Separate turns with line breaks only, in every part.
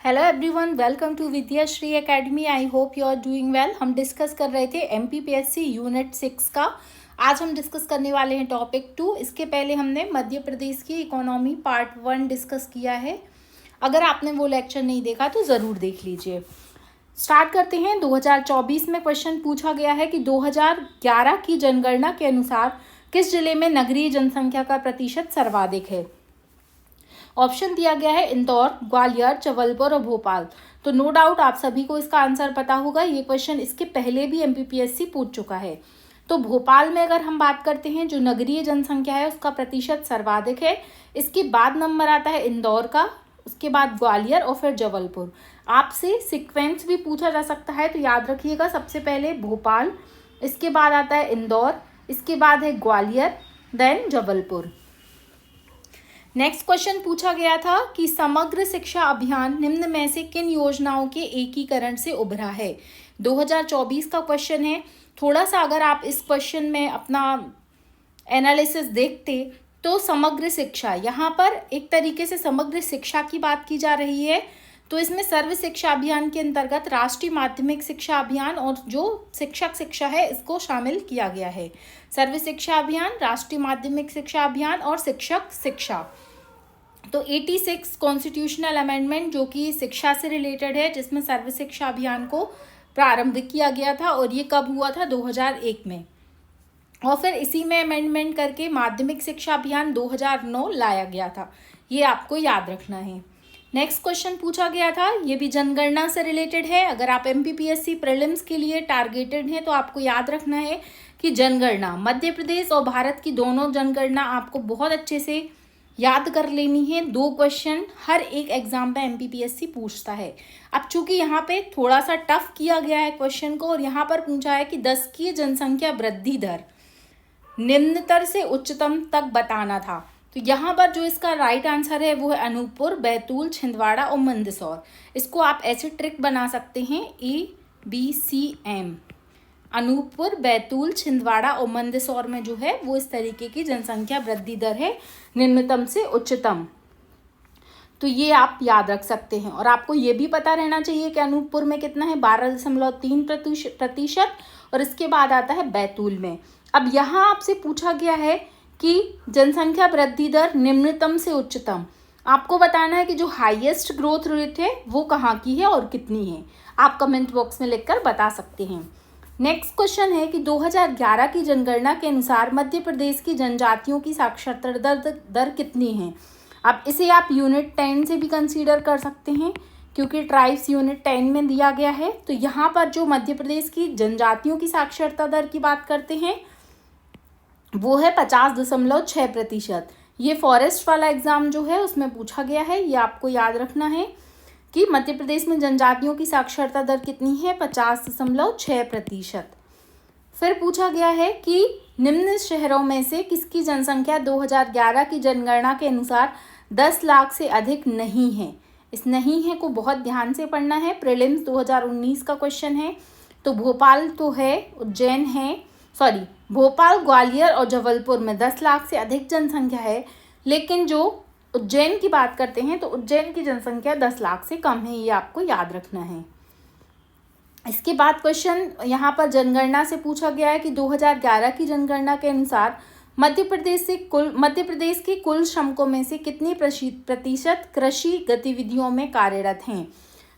Hello everyone, welcome to Vidyashree academy. I hope you are doing well. हम discuss कर रहे थे एमपीपीएससी यूनिट 6 का। आज हम डिस्कस करने वाले हैं टॉपिक 2। इसके पहले हमने मध्य प्रदेश की इकोनॉमी पार्ट 1 डिस्कस किया है। अगर आपने वो लेक्चर नहीं देखा तो ज़रूर देख लीजिए। स्टार्ट करते हैं। 2024 में क्वेश्चन पूछा गया है कि 2011 की जनगणना के अनुसार किस जिले में नगरीय जनसंख्या का प्रतिशत सर्वाधिक है। ऑप्शन दिया गया है इंदौर, ग्वालियर, जबलपुर और भोपाल। तो नो डाउट आप सभी को इसका आंसर पता होगा। ये क्वेश्चन इसके पहले भी एमपीपीएससी पूछ चुका है। तो भोपाल में अगर हम बात करते हैं, जो नगरीय जनसंख्या है उसका प्रतिशत सर्वाधिक है। इसके बाद नंबर आता है इंदौर का, उसके बाद ग्वालियर और फिर जबलपुर। आपसे सीक्वेंस भी पूछा जा सकता है, तो याद रखिएगा सबसे पहले भोपाल, इसके बाद आता है इंदौर, इसके बाद है Gwalior, then Jabalpur. Next question पूछा गया था कि समग्र शिक्षा अभियान निम्न में से किन योजनाओं के एकीकरण से उभरा है। 2024 का क्वेश्चन है। थोड़ा सा अगर आप इस क्वेश्चन में अपना एनालिसिस देखते तो समग्र शिक्षा, यहाँ पर एक तरीके से समग्र शिक्षा की बात की जा रही है। तो इसमें सर्व शिक्षा अभियान के अंतर्गत राष्ट्रीय माध्यमिक शिक्षा अभियान और जो शिक्षक शिक्षा है इसको शामिल किया गया है। सर्व शिक्षा अभियान, राष्ट्रीय माध्यमिक शिक्षा अभियान और शिक्षक शिक्षा। तो 86 कॉन्स्टिट्यूशनल अमेंडमेंट जो कि शिक्षा से रिलेटेड है, जिसमें सर्व शिक्षा अभियान को प्रारंभ किया गया था और ये कब हुआ था, 2001 में। और फिर इसी में अमेंडमेंट करके माध्यमिक शिक्षा अभियान 2009 लाया गया था। ये आपको याद रखना है। नेक्स्ट क्वेश्चन पूछा गया था, ये भी जनगणना से रिलेटेड है। अगर आप एमपीपीएससी प्रीलिम्स के लिए टारगेटेड हैं तो आपको याद रखना है कि जनगणना मध्य प्रदेश और भारत की दोनों जनगणना आपको बहुत अच्छे से याद कर लेनी है। 2 क्वेश्चन हर एक एग्जाम पे एमपीपीएससी पूछता है। अब चूंकि यहाँ पे थोड़ा सा टफ किया गया है क्वेश्चन को, और यहाँ पर पूछा है कि 10 की जनसंख्या वृद्धि दर निम्नतर से उच्चतम तक बताना था। तो यहाँ पर जो इसका राइट आंसर है वो है अनूपपुर, बैतूल, छिंदवाड़ा और मंदसौर। इसको आप ऐसे ट्रिक बना सकते हैं, ABCM। अनूपपुर, बैतूल, छिंदवाड़ा और मंदसौर में जो है वो इस तरीके की जनसंख्या वृद्धि दर है, निम्नतम से उच्चतम। तो ये आप याद रख सकते हैं। और आपको ये भी पता रहना चाहिए कि अनूपपुर में कितना है, 12.3%। और इसके बाद आता है बैतूल में। अब यहाँ आपसे पूछा गया है कि जनसंख्या वृद्धि दर निम्नतम से उच्चतम, आपको बताना है कि जो हाईएस्ट ग्रोथ रेट है वो कहाँ की है और कितनी है। आप कमेंट बॉक्स में लिखकर बता सकते हैं। नेक्स्ट क्वेश्चन है कि 2011 की जनगणना के अनुसार मध्य प्रदेश की जनजातियों की साक्षरता दर कितनी है। अब इसे आप यूनिट 10 से भी कंसीडर कर सकते हैं, क्योंकि ट्राइब्स यूनिट 10 में दिया गया है। तो यहाँ पर जो मध्य प्रदेश की जनजातियों की साक्षरता दर की बात करते हैं वो है 50.6%। ये फॉरेस्ट वाला एग्जाम जो है उसमें पूछा गया है। ये आपको याद रखना है कि मध्य प्रदेश में जनजातियों की साक्षरता दर कितनी है, 50.6%। फिर पूछा गया है कि निम्न शहरों में से किसकी जनसंख्या 2011 की जनगणना के अनुसार 10 लाख से अधिक नहीं है। इस नहीं है को बहुत ध्यान से पढ़ना है, प्रीलिम्स 2019 का क्वेश्चन है। तो भोपाल तो है, उज्जैन है, भोपाल, ग्वालियर और जबलपुर में 10 लाख से अधिक जनसंख्या है। लेकिन जो उज्जैन की बात करते हैं तो उज्जैन की जनसंख्या 10 लाख से कम है। ये आपको याद रखना है। इसके बाद क्वेश्चन यहाँ पर जनगणना से पूछा गया है कि 2011 की जनगणना के अनुसार मध्य प्रदेश के कुल श्रमिकों में से कितनी प्रतिशत कृषि गतिविधियों में कार्यरत हैं।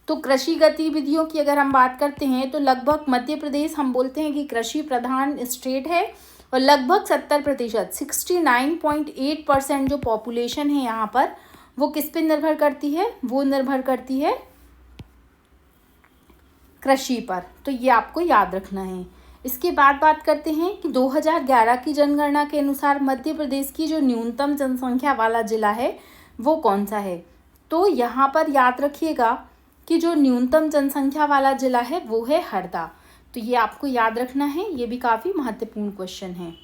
तो कृषि गतिविधियों की अगर हम बात करते हैं तो लगभग मध्य प्रदेश हम बोलते हैं कि कृषि प्रधान स्टेट है, और लगभग 70%, 69.8% जो पॉपुलेशन है यहाँ पर वो किस पे निर्भर करती है, वो निर्भर करती है कृषि पर। तो ये आपको याद रखना है। इसके बाद बात करते हैं कि 2011 की जनगणना के अनुसार मध्य प्रदेश की जो न्यूनतम जनसंख्या वाला जिला है वो कौन सा है। तो यहाँ पर याद रखिएगा कि जो न्यूनतम जनसंख्या वाला जिला है वो है हरदा। तो ये आपको याद रखना है, ये भी काफ़ी महत्वपूर्ण क्वेश्चन है।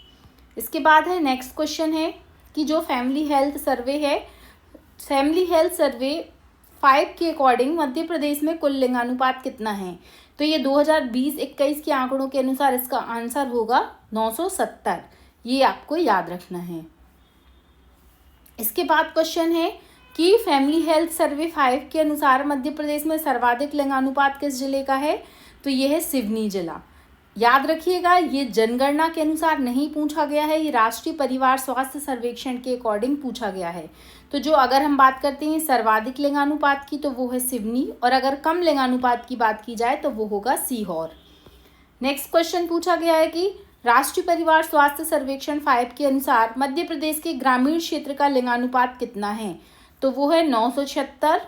इसके बाद है नेक्स्ट क्वेश्चन है कि जो फैमिली हेल्थ सर्वे है, फैमिली हेल्थ सर्वे 5 के अकॉर्डिंग मध्य प्रदेश में कुल लिंगानुपात कितना है। तो ये 2020-21 के आंकड़ों के अनुसार इसका आंसर होगा 970। ये आपको याद रखना है। इसके बाद क्वेश्चन है कि फैमिली हेल्थ सर्वे 5 के अनुसार मध्य प्रदेश में सर्वाधिक लिंगानुपात किस जिले का है, तो ये है सिवनी जिला। याद रखिएगा, ये जनगणना के अनुसार नहीं पूछा गया है, ये राष्ट्रीय परिवार स्वास्थ्य सर्वेक्षण के अकॉर्डिंग पूछा गया है। तो जो अगर हम बात करते हैं सर्वाधिक लिंगानुपात की तो वो है सिवनी, और अगर कम लिंगानुपात की बात की जाए तो वो होगा सीहोर। नेक्स्ट क्वेश्चन पूछा गया है कि राष्ट्रीय परिवार स्वास्थ्य सर्वेक्षण 5 के अनुसार मध्य प्रदेश के ग्रामीण क्षेत्र का लिंगानुपात कितना है, तो वो है 976।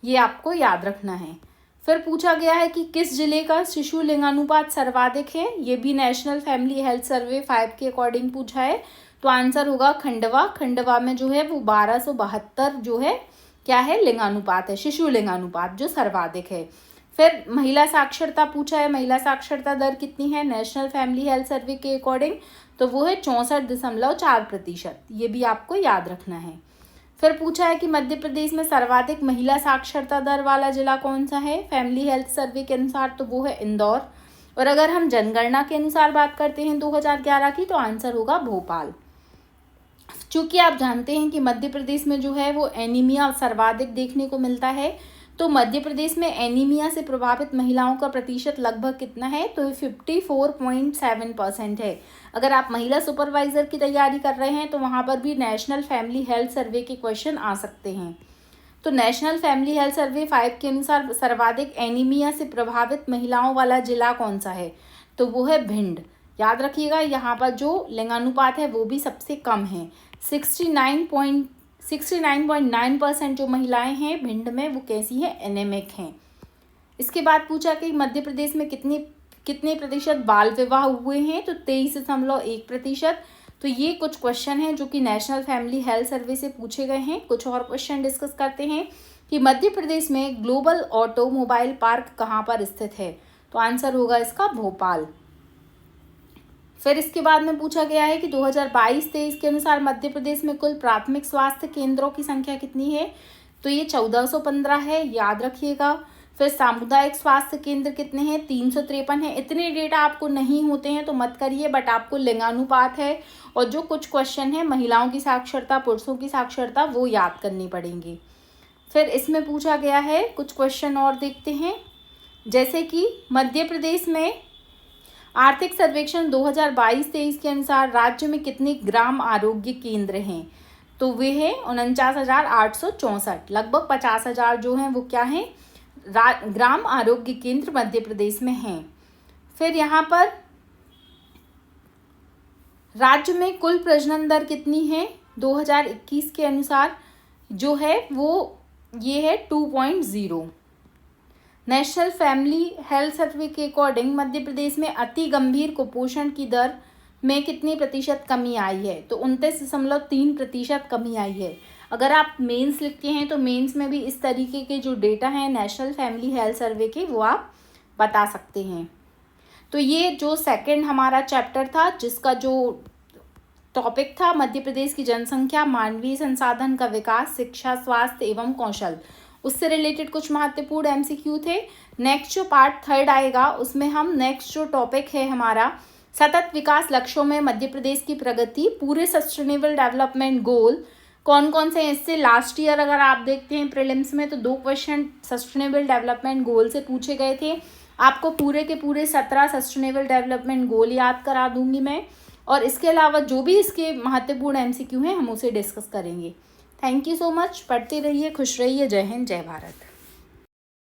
ये आपको याद रखना है। फिर पूछा गया है कि किस जिले का शिशु लिंगानुपात सर्वाधिक है, ये भी नेशनल फैमिली हेल्थ सर्वे 5 के अकॉर्डिंग पूछा है। तो आंसर होगा खंडवा। खंडवा में जो है वो 1272 जो है क्या है लिंगानुपात है, शिशु लिंगानुपात जो सर्वाधिक है। फिर महिला साक्षरता पूछा है, महिला साक्षरता दर कितनी है नेशनल फैमिली हेल्थ सर्वे के अकॉर्डिंग, तो वो है 64.4%। ये भी आपको याद रखना है। फिर पूछा है कि मध्य प्रदेश में सर्वाधिक महिला साक्षरता दर वाला जिला कौन सा है फैमिली हेल्थ सर्वे के अनुसार, तो वो है इंदौर। और अगर हम जनगणना के अनुसार बात करते हैं 2011 की, तो आंसर होगा भोपाल। चूँकि आप जानते हैं कि मध्य प्रदेश में जो है वो एनीमिया सर्वाधिक देखने को मिलता है, तो मध्य प्रदेश में एनीमिया से प्रभावित महिलाओं का प्रतिशत लगभग कितना है, तो 54.7% है। अगर आप महिला सुपरवाइजर की तैयारी कर रहे हैं तो वहाँ पर भी नेशनल फैमिली हेल्थ सर्वे के क्वेश्चन आ सकते हैं। तो नेशनल फैमिली हेल्थ सर्वे 5 के अनुसार सर्वाधिक एनीमिया से प्रभावित महिलाओं वाला जिला कौन सा है, तो वो है भिंड। याद रखिएगा, यहाँ पर जो लिंगानुपात है वो भी सबसे कम है। 69.9% जो महिलाएं हैं भिंड में वो कैसी हैं, एनेमिक हैं। इसके बाद पूछा कि मध्य प्रदेश में कितने प्रतिशत बाल विवाह हुए हैं, तो 23.1%। तो ये कुछ क्वेश्चन हैं जो कि नेशनल फैमिली हेल्थ सर्वे से पूछे गए हैं। कुछ और क्वेश्चन डिस्कस करते हैं कि मध्य प्रदेश में ग्लोबल ऑटोमोबाइल पार्क कहाँ पर स्थित है, तो आंसर होगा इसका भोपाल। फिर इसके बाद में पूछा गया है कि 2022-23 के अनुसार मध्य प्रदेश में कुल प्राथमिक स्वास्थ्य केंद्रों की संख्या कितनी है, तो ये 1415 है, याद रखिएगा। फिर सामुदायिक स्वास्थ्य केंद्र कितने हैं, 353 है। इतने डेटा आपको नहीं होते हैं तो मत करिए, बट आपको लिंगानुपात है और जो कुछ क्वेश्चन है महिलाओं की साक्षरता पुरुषों की साक्षरता वो याद करनी पड़ेंगी। फिर इसमें पूछा गया है कुछ क्वेश्चन और देखते हैं, जैसे कि मध्य प्रदेश में आर्थिक सर्वेक्षण 2022-23 के अनुसार राज्य में कितने ग्राम आरोग्य केंद्र हैं, तो वे हैं 49,864। लगभग 50,000 जो हैं वो क्या हैं, ग्राम आरोग्य केंद्र मध्य प्रदेश में हैं। फिर यहाँ पर राज्य में कुल प्रजनन दर कितनी है 2021 के अनुसार, जो है वो ये है 2.0। नेशनल फैमिली हेल्थ सर्वे के अकॉर्डिंग मध्य प्रदेश में अति गंभीर कुपोषण की दर में कितनी प्रतिशत कमी आई है, तो 29.3% कमी आई है। अगर आप मेंस लिखते हैं तो मेंस में भी इस तरीके के जो डेटा हैं नेशनल फैमिली हेल्थ सर्वे के वो आप बता सकते हैं। तो ये जो सेकंड हमारा चैप्टर था जिसका जो टॉपिक था मध्य प्रदेश की जनसंख्या, मानवीय संसाधन का विकास, शिक्षा, स्वास्थ्य एवं कौशल, उससे रिलेटेड कुछ महत्वपूर्ण एमसीक्यू थे। नेक्स्ट जो पार्ट 3 आएगा उसमें हम नेक्स्ट जो टॉपिक है हमारा सतत विकास लक्ष्यों में मध्य प्रदेश की प्रगति, पूरे सस्टेनेबल डेवलपमेंट गोल कौन कौन से हैं। इससे लास्ट ईयर अगर आप देखते हैं प्रीलिम्स में तो 2 क्वेश्चन सस्टेनेबल डेवलपमेंट गोल से पूछे गए थे। आपको पूरे के पूरे 17 सस्टेनेबल डेवलपमेंट गोल याद करा दूंगी मैं, और इसके अलावा जो भी इसके महत्वपूर्ण एमसीक्यू हैं हम उसे डिस्कस करेंगे। Thank you so much. पढ़ते रहिए, खुश रहिए। जय हिंद, जय भारत।